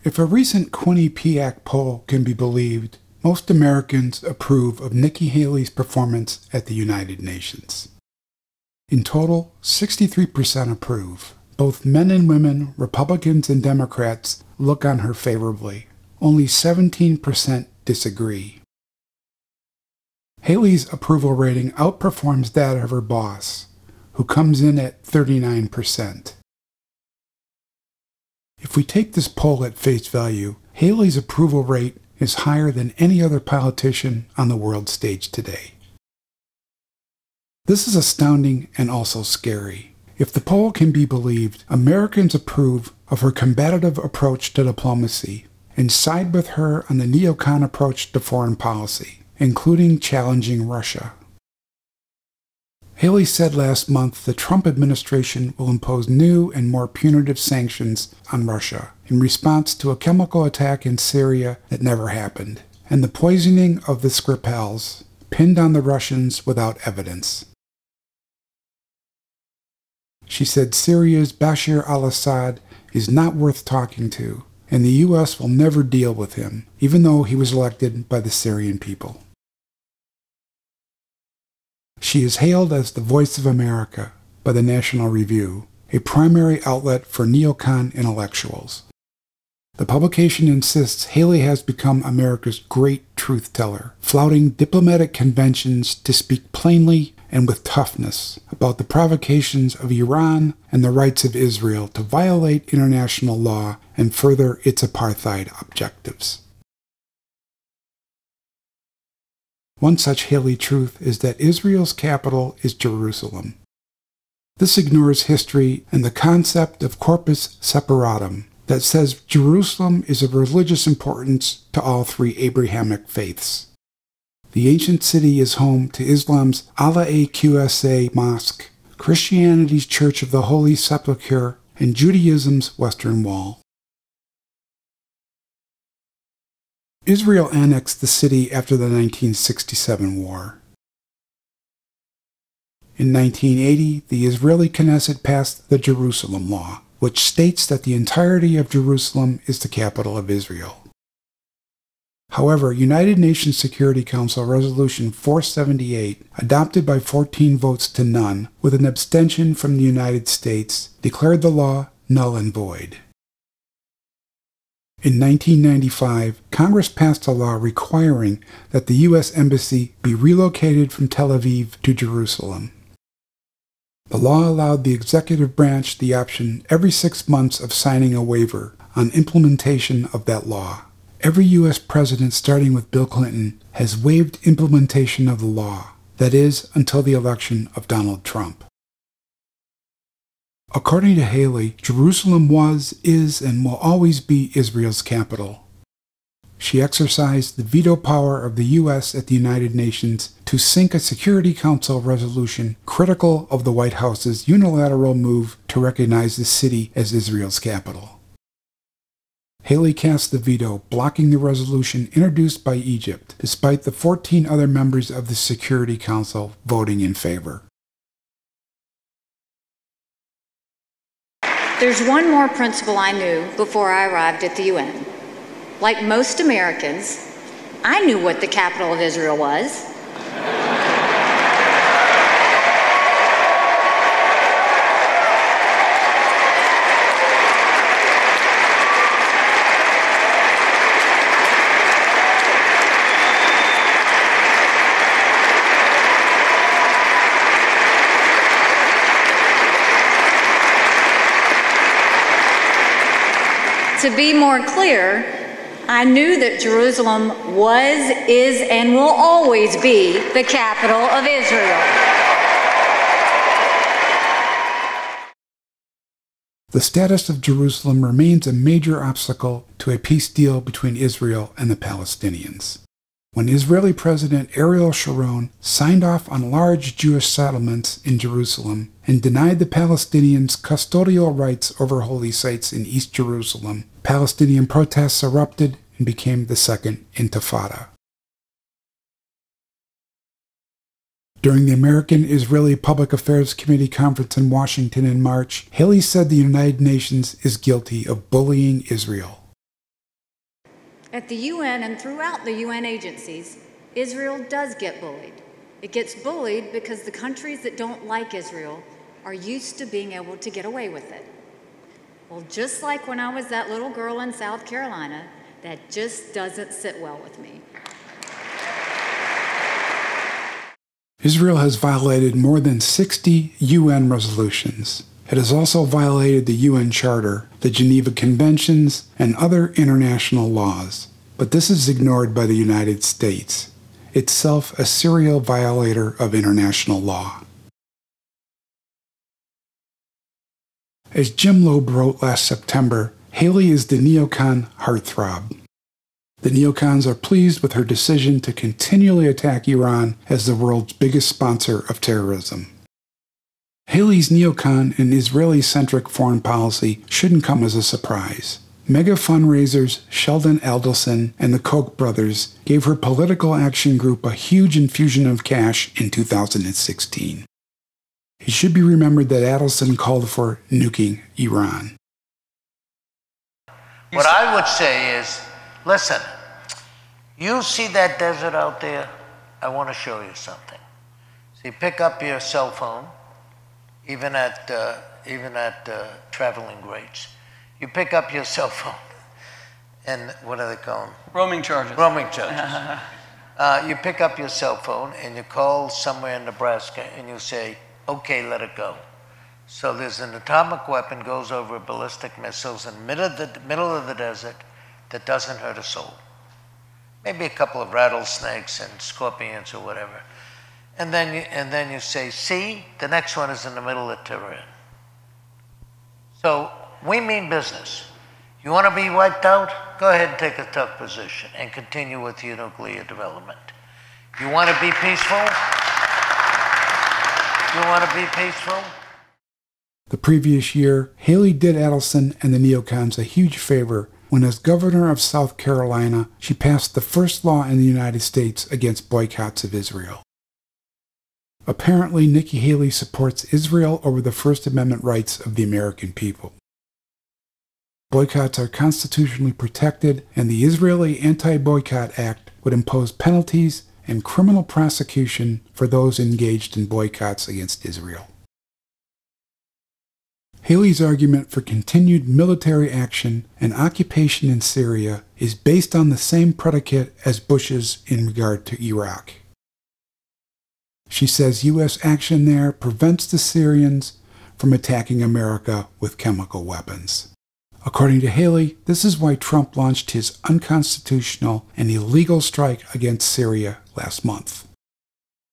If a recent Quinnipiac poll can be believed, most Americans approve of Nikki Haley's performance at the United Nations. In total, 63% approve. Both men and women, Republicans and Democrats, look on her favorably. Only 17% disagree. Haley's approval rating outperforms that of her boss, who comes in at 39%. If we take this poll at face value, Haley's approval rate is higher than any other politician on the world stage today. This is astounding and also scary. If the poll can be believed, Americans approve of her combative approach to diplomacy and side with her on the neocon approach to foreign policy, including challenging Russia. Haley said last month the Trump administration will impose new and more punitive sanctions on Russia in response to a chemical attack in Syria that never happened, and the poisoning of the Skripals, pinned on the Russians without evidence. She said Syria's Bashar al-Assad is not worth talking to, and the U.S. will never deal with him, even though he was elected by the Syrian people. She is hailed as the voice of America by the National Review, a primary outlet for neocon intellectuals. The publication insists Haley has become America's great truth-teller, flouting diplomatic conventions to speak plainly and with toughness about the provocations of Iran and the rights of Israel to violate international law and further its apartheid objectives. One such Haley truth is that Israel's capital is Jerusalem. This ignores history and the concept of corpus separatum that says Jerusalem is of religious importance to all three Abrahamic faiths. The ancient city is home to Islam's Allah-Aqsa Mosque, Christianity's Church of the Holy Sepulchre, and Judaism's Western Wall. Israel annexed the city after the 1967 war. In 1980, the Israeli Knesset passed the Jerusalem Law, which states that the entirety of Jerusalem is the capital of Israel. However, United Nations Security Council Resolution 478, adopted by 14 votes to none, with an abstention from the United States, declared the law null and void. In 1995, Congress passed a law requiring that the U.S. Embassy be relocated from Tel Aviv to Jerusalem. The law allowed the executive branch the option every 6 months of signing a waiver on implementation of that law. Every U.S. president, starting with Bill Clinton, has waived implementation of the law, that is, until the election of Donald Trump. According to Haley, Jerusalem was, is, and will always be Israel's capital. She exercised the veto power of the U.S. at the United Nations to sink a Security Council resolution critical of the White House's unilateral move to recognize the city as Israel's capital. Haley cast the veto, blocking the resolution introduced by Egypt, despite the 14 other members of the Security Council voting in favor. There's one more principle I knew before I arrived at the UN. Like most Americans, I knew what the capital of Israel was. To be more clear, I knew that Jerusalem was, is, and will always be the capital of Israel. The status of Jerusalem remains a major obstacle to a peace deal between Israel and the Palestinians. When Israeli President Ariel Sharon signed off on large Jewish settlements in Jerusalem and denied the Palestinians custodial rights over holy sites in East Jerusalem, Palestinian protests erupted and became the Second Intifada. During the American-Israeli Public Affairs Committee conference in Washington in March, Haley said the United Nations is guilty of bullying Israel. At the UN and throughout the UN agencies, Israel does get bullied. It gets bullied because the countries that don't like Israel are used to being able to get away with it. Well, just like when I was that little girl in South Carolina, that just doesn't sit well with me. Israel has violated more than 60 UN resolutions. It has also violated the UN Charter, the Geneva Conventions, and other international laws. But this is ignored by the United States, itself a serial violator of international law. As Jim Loeb wrote last September, Haley is the neocon heartthrob. The neocons are pleased with her decision to continually attack Iran as the world's biggest sponsor of terrorism. Haley's neocon and Israeli-centric foreign policy shouldn't come as a surprise. Mega fundraisers Sheldon Adelson and the Koch brothers gave her political action group a huge infusion of cash in 2016. It should be remembered that Adelson called for nuking Iran. What I would say is, listen, you see that desert out there? I want to show you something. So you pick up your cell phone, even at traveling rates. You pick up your cell phone, and what do they call them? Roaming charges. Roaming charges. You pick up your cell phone, and you call somewhere in Nebraska, and you say, okay, let it go. So there's an atomic weapon goes over ballistic missiles in the middle of the desert that doesn't hurt a soul. Maybe a couple of rattlesnakes and scorpions or whatever. And then you say, see, the next one is in the middle of Tehran. So we mean business. You want to be wiped out? Go ahead and take a tough position and continue with your nuclear development. You want to be peaceful? You want to be peaceful? The previous year, Haley did Adelson and the neocons a huge favor when, as governor of South Carolina, she passed the first law in the United States against boycotts of Israel. Apparently, Nikki Haley supports Israel over the First Amendment rights of the American people. Boycotts are constitutionally protected, and the Israeli Anti-Boycott Act would impose penalties and criminal prosecution for those engaged in boycotts against Israel. Haley's argument for continued military action and occupation in Syria is based on the same predicate as Bush's in regard to Iraq. She says U.S. action there prevents the Syrians from attacking America with chemical weapons. According to Haley, this is why Trump launched his unconstitutional and illegal strike against Syria last month.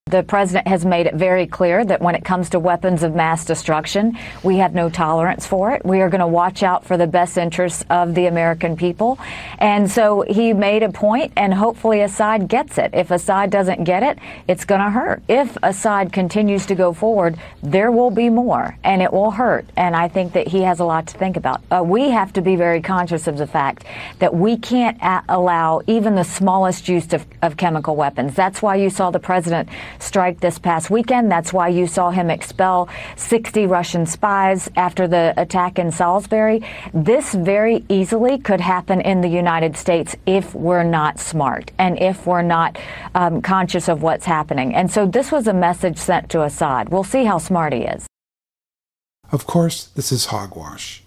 The president has made it very clear that when it comes to weapons of mass destruction, we have no tolerance for it. We are going to watch out for the best interests of the American people. And so he made a point, and hopefully Assad gets it. If Assad doesn't get it, it's going to hurt. If Assad continues to go forward, there will be more, and it will hurt. And I think that he has a lot to think about. We have to be very conscious of the fact that we can't allow even the smallest use of chemical weapons. That's why you saw the president strike this past weekend. That's why you saw him expel 60 Russian spies after the attack in Salisbury. This very easily could happen in the United States if we're not smart and if we're not conscious of what's happening. And so this was a message sent to Assad. We'll see how smart he is. Of course, this is hogwash.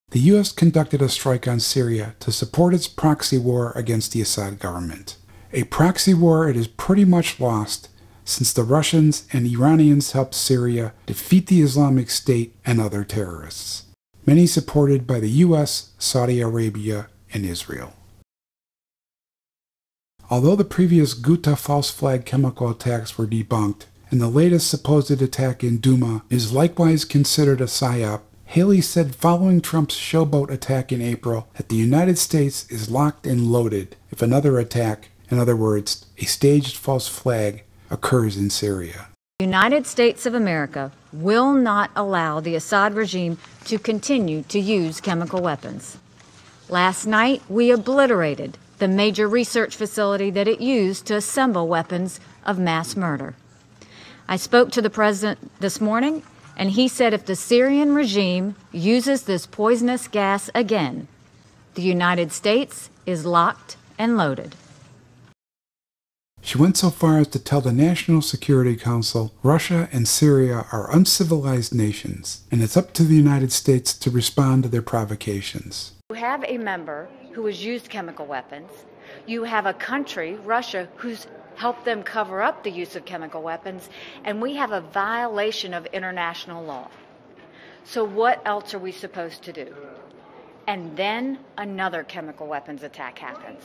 The U.S. conducted a strike on Syria to support its proxy war against the Assad government. A proxy war it is pretty much lost, since the Russians and Iranians helped Syria defeat the Islamic State and other terrorists, many supported by the U.S., Saudi Arabia, and Israel. Although the previous Ghouta false flag chemical attacks were debunked, and the latest supposed attack in Douma is likewise considered a psyop, Haley said following Trump's showboat attack in April that the United States is locked and loaded if another attack, in other words, a staged false flag, occurs in Syria. The United States of America will not allow the Assad regime to continue to use chemical weapons. Last night, we obliterated the major research facility that it used to assemble weapons of mass murder. I spoke to the president this morning, and he said if the Syrian regime uses this poisonous gas again, the United States is locked and loaded. She went so far as to tell the National Security Council Russia and Syria are uncivilized nations, and it's up to the United States to respond to their provocations. You have a member who has used chemical weapons. You have a country, Russia, who's helped them cover up the use of chemical weapons, and we have a violation of international law. So what else are we supposed to do? And then another chemical weapons attack happens.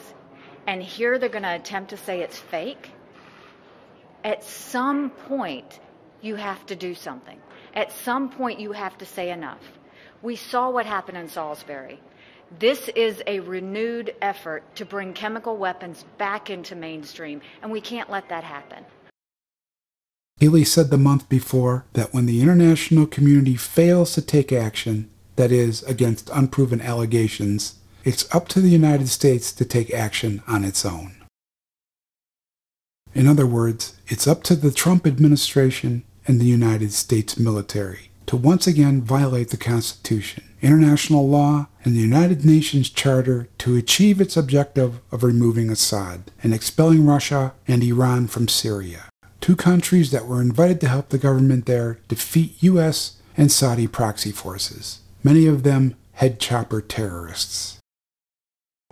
And here they're going to attempt to say it's fake. At some point, you have to do something. At some point, you have to say enough. We saw what happened in Salisbury. This is a renewed effort to bring chemical weapons back into mainstream, and we can't let that happen. Haley said the month before that when the international community fails to take action, that is, against unproven allegations, it's up to the United States to take action on its own. In other words, it's up to the Trump administration and the United States military to once again violate the Constitution, international law, and the United Nations Charter to achieve its objective of removing Assad and expelling Russia and Iran from Syria, two countries that were invited to help the government there defeat U.S. and Saudi proxy forces, many of them head chopper terrorists.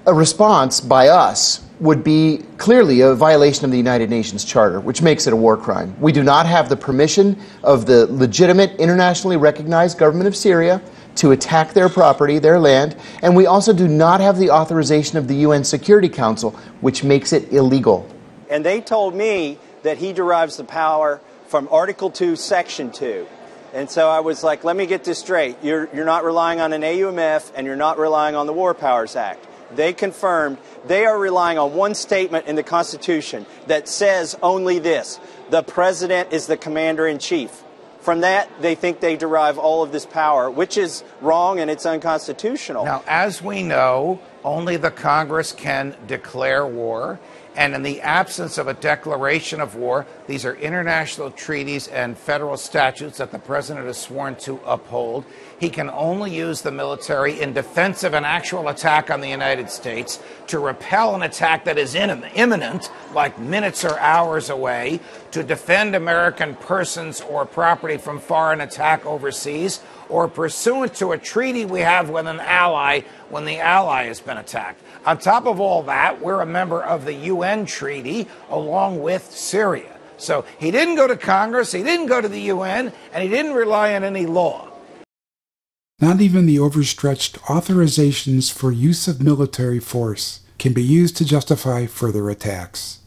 A response by us would be clearly a violation of the United Nations Charter, which makes it a war crime. We do not have the permission of the legitimate, internationally recognized government of Syria to attack their property, their land, and we also do not have the authorization of the UN Security Council, which makes it illegal. And they told me that he derives the power from Article 2, Section 2. And so I was like, let me get this straight. You're not relying on an AUMF, and you're not relying on the War Powers Act. They confirmed they are relying on one statement in the Constitution that says only this: the president is the commander-in-chief. From that, they think they derive all of this power, which is wrong and it's unconstitutional. Now, as we know, only the Congress can declare war. And in the absence of a declaration of war, these are international treaties and federal statutes that the president is sworn to uphold. He can only use the military in defense of an actual attack on the United States, to repel an attack that is imminent, like minutes or hours away, to defend American persons or property from foreign attack overseas, or pursuant to a treaty we have with an ally when the ally has been attacked. On top of all that, we're a member of the UN treaty along with Syria. So he didn't go to Congress, he didn't go to the UN, and he didn't rely on any law. Not even the overstretched authorizations for use of military force can be used to justify further attacks.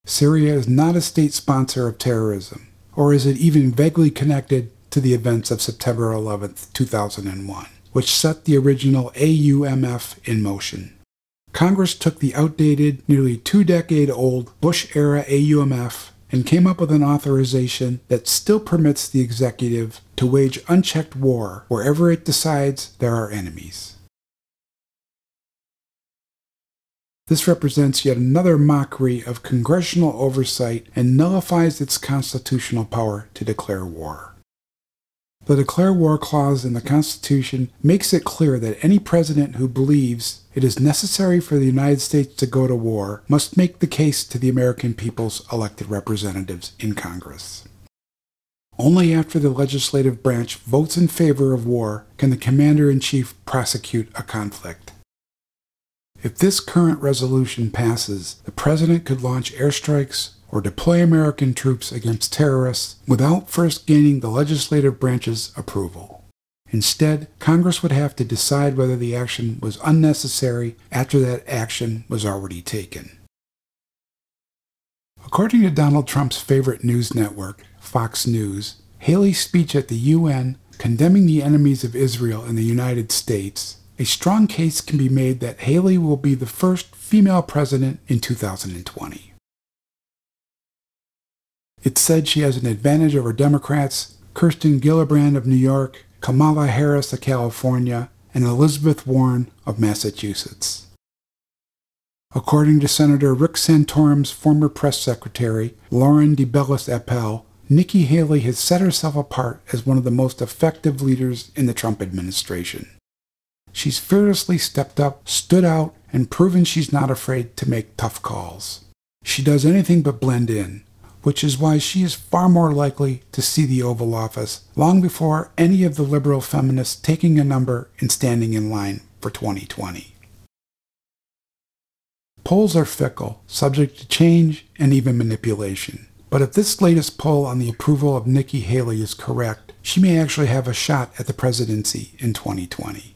Syria is not a state sponsor of terrorism, or is it even vaguely connected to the events of September 11, 2001, which set the original AUMF in motion. Congress took the outdated, nearly 2-decade-old Bush-era AUMF and came up with an authorization that still permits the executive to wage unchecked war wherever it decides there are enemies. This represents yet another mockery of congressional oversight and nullifies its constitutional power to declare war. The Declare War Clause in the Constitution makes it clear that any president who believes it is necessary for the United States to go to war must make the case to the American people's elected representatives in Congress. Only after the legislative branch votes in favor of war can the commander-in-chief prosecute a conflict. If this current resolution passes, the president could launch airstrikes or deploy American troops against terrorists without first gaining the legislative branch's approval. Instead, Congress would have to decide whether the action was unnecessary after that action was already taken. According to Donald Trump's favorite news network, Fox News, Haley's speech at the UN condemning the enemies of Israel in the United States, a strong case can be made that Haley will be the first female president in 2020. It's said she has an advantage over Democrats Kirsten Gillibrand of New York, Kamala Harris of California, and Elizabeth Warren of Massachusetts. According to Senator Rick Santorum's former press secretary, Lauren DeBellis-Appel, Nikki Haley has set herself apart as one of the most effective leaders in the Trump administration. she's fearlessly stepped up, stood out, and proven she's not afraid to make tough calls. She does anything but blend in, which is why she is far more likely to see the Oval Office long before any of the liberal feminists taking a number and standing in line for 2020. Polls are fickle, subject to change and even manipulation. But if this latest poll on the approval of Nikki Haley is correct, she may actually have a shot at the presidency in 2020.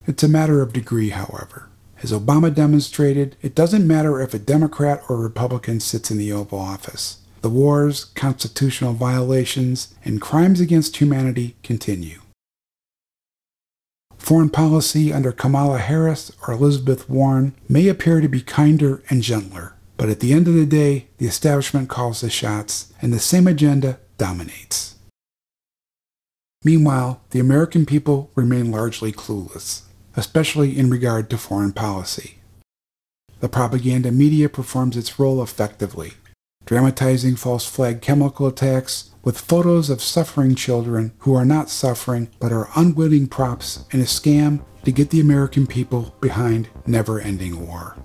It's a matter of degree, however. As Obama demonstrated, it doesn't matter if a Democrat or Republican sits in the Oval Office. The wars, constitutional violations, and crimes against humanity continue. Foreign policy under Kamala Harris or Elizabeth Warren may appear to be kinder and gentler, but at the end of the day, the establishment calls the shots, and the same agenda dominates. Meanwhile, the American people remain largely clueless, especially in regard to foreign policy. The propaganda media performs its role effectively, dramatizing false flag chemical attacks with photos of suffering children who are not suffering but are unwitting props in a scam to get the American people behind never-ending war.